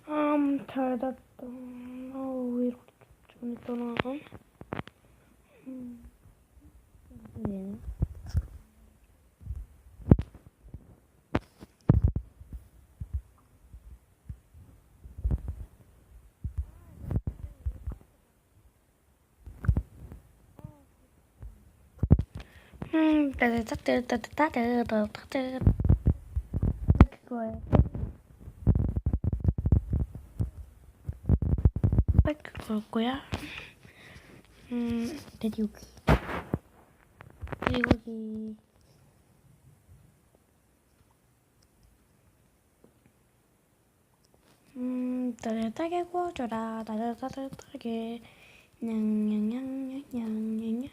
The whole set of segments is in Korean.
잘 잤다. 왜 이렇게 좀 있더라. 네. 따뜻따뜻따뜻따뜻따뜻 그거예요. 그거였고요. 돼지고기. 돼지고기. 따뜻하게 구워줘라. 따뜻하게. 냥냥냥냥냥냥.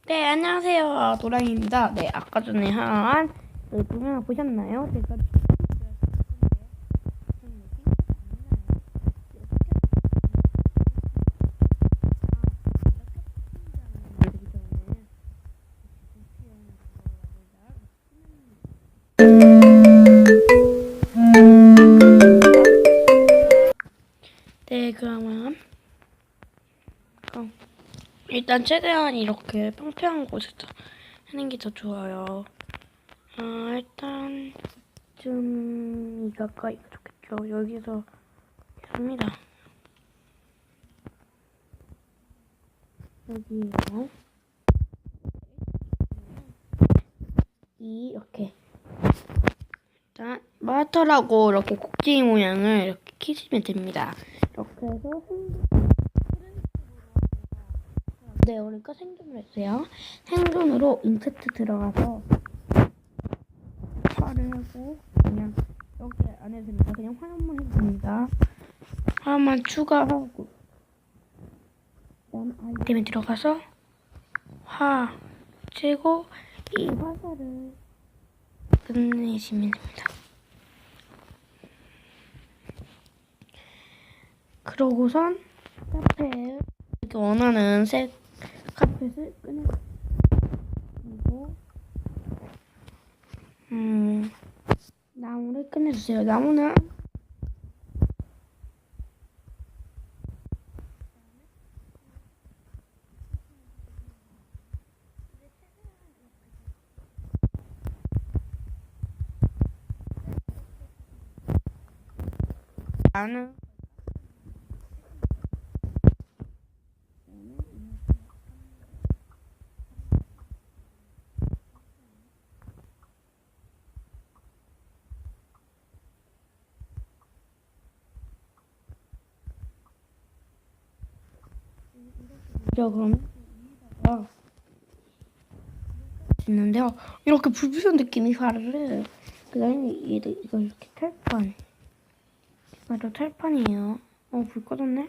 네, 안녕하세요. 노랑입니다. 네, 아까 전에 한 동영상 보셨나요? 제가 네, 그러면 일단 최대한 이렇게 평평한 곳에서 하는 게 더 좋아요. 일단 좀 가까이가 좋겠죠. 여기서 합니다. 여기요. 이렇게 일단 마터라고 이렇게 꼭지 모양을 이렇게 키시면 됩니다. 이렇게 해서 네, 우리가 생존을 했어요. 생존으로 인서트 들어가서 화를 하고 그냥 여기 안 해도 됩니다. 그냥 화만 해도 됩니다. 화만 추가하고 그다음 아이템에 들어가서 화 째고 이 화살을 끝내시면 됩니다. 그러고선 카페에 이렇게 원하는 색 카펫을 꺼내고 나무를 꺼내주세요. 나무는 나는 그럼 있는데요. 이렇게 불 붙은 느낌이 화를 그다음에 이거 이렇게 탈판 맞아 탈판이에요. 불 꺼졌네.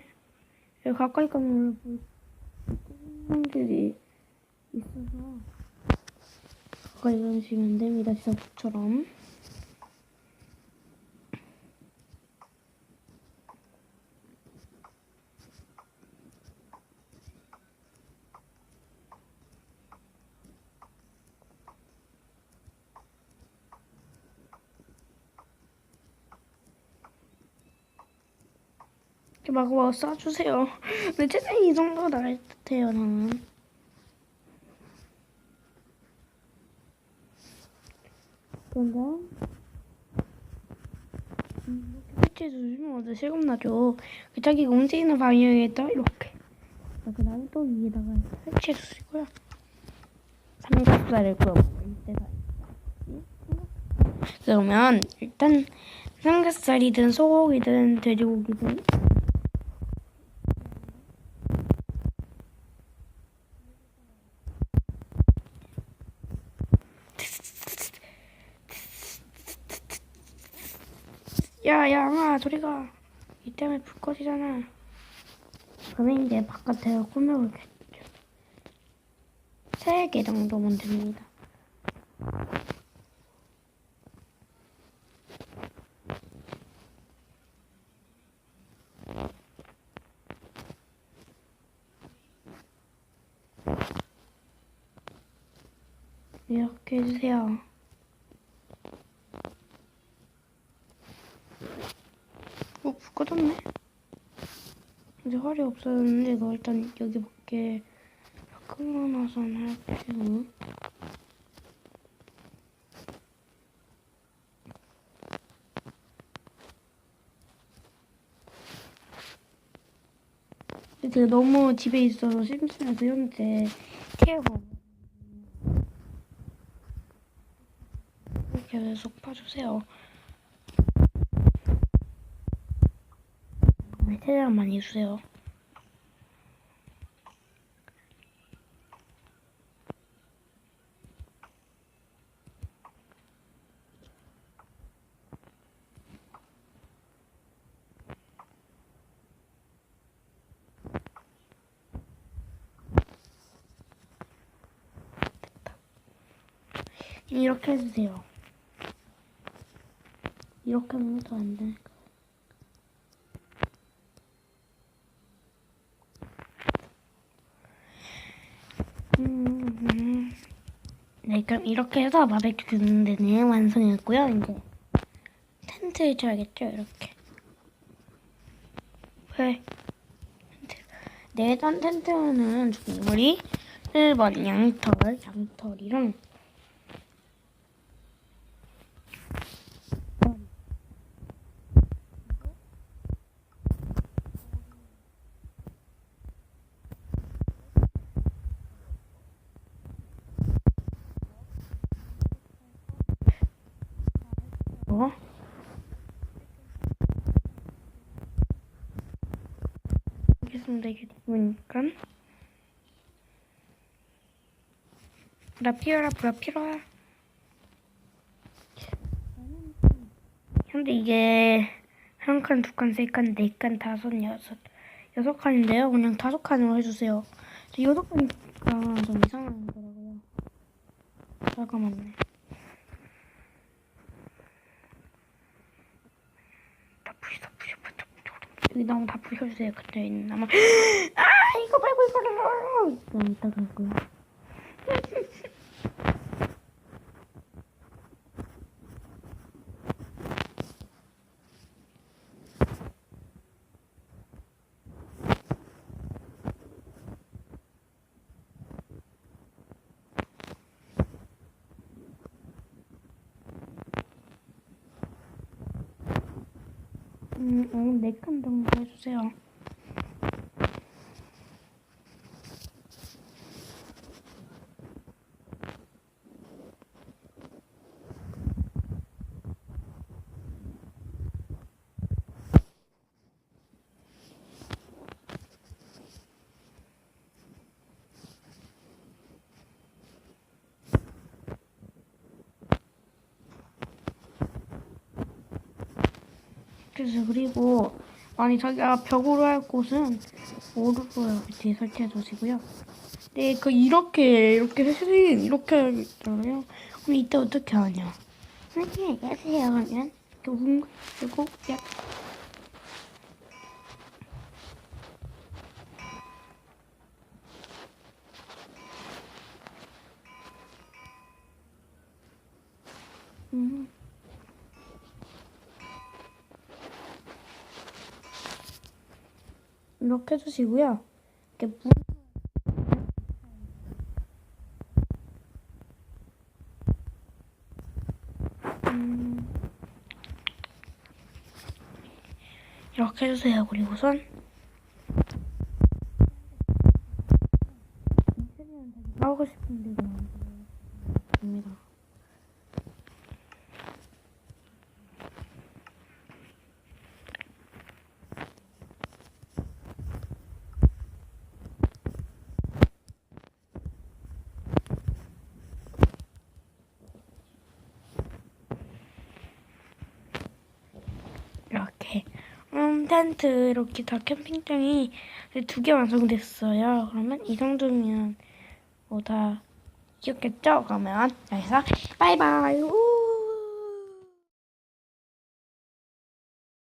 여기 가까이 가면 불 끄는 길이 있어서 가까이 가시면 됩니다. 지사부처럼. 이렇게 마구마구 쏴주세요. 근데 최대한 이 정도가 나을 듯해요, 나는. 그런가? 이렇게 설치해주시면 어제 실감나죠. 자기가 움직이는 방향에다 이렇게. 그 다음에 또 위에다가 설치해주시고요. 삼겹살을 구워먹을 때가 그러면 일단 삼겹살이든 소고기든 돼지고기든 야 양아 저리가 이 때문에 불 꺼지잖아. 그러면 이제 바깥에 꾸며볼게요. 3개 정도면 됩니다. 이렇게 해주세요. 없었네. 이제 활이 없었는데 너 일단 여기 밖에 끌어놔선 할게요. 제가 너무 집에 있어서 심심해서 현재 태우고 계속 봐주세요. 최대한 많이 주세요. 이렇게 해주세요. 이렇게 하면 더 안 되니까. 네, 그럼 이렇게 해서 바베큐 굽는 데는 완성했고요. 이제 텐트 쳐야겠죠, 이렇게. 왜? 네, 일단 텐트는 우리 1번 양털이랑 알겠습니다. 이게 보니까 불 필요해. 근데 이게 한 칸, 두 칸, 세 칸, 네 칸, 다섯, 여섯 칸인데요. 그냥 5칸으로 해주세요. 저 6칸이니까 좀 이상하더라고요. 잠깐만요. 다 부셔. 여기 나무 다 부셔주세요. 그때 있는 나무. 이거 말고 이거를. 그럼 이따 갈고요. 네 칸 정도 해주세요. 그래서 그리고 만약 자기가 벽으로 할 곳은 오르고요 밑에 설치해 두시고요. 네, 이렇게 사실은 이렇게 하겠잖아요. 그럼 이때 어떻게 하냐? 이렇게 하세요. 하면 조금 그리고 약 이렇게 해주시고요. 이렇게 이렇게 해주세요. 그리고선 하고 싶은 데가 됩니다. 이렇게 텐트 이렇게 다 캠핑장이 2개 완성됐어요. 그러면 이 정도면 다 귀엽겠죠? 그러면 여기서 바이바이.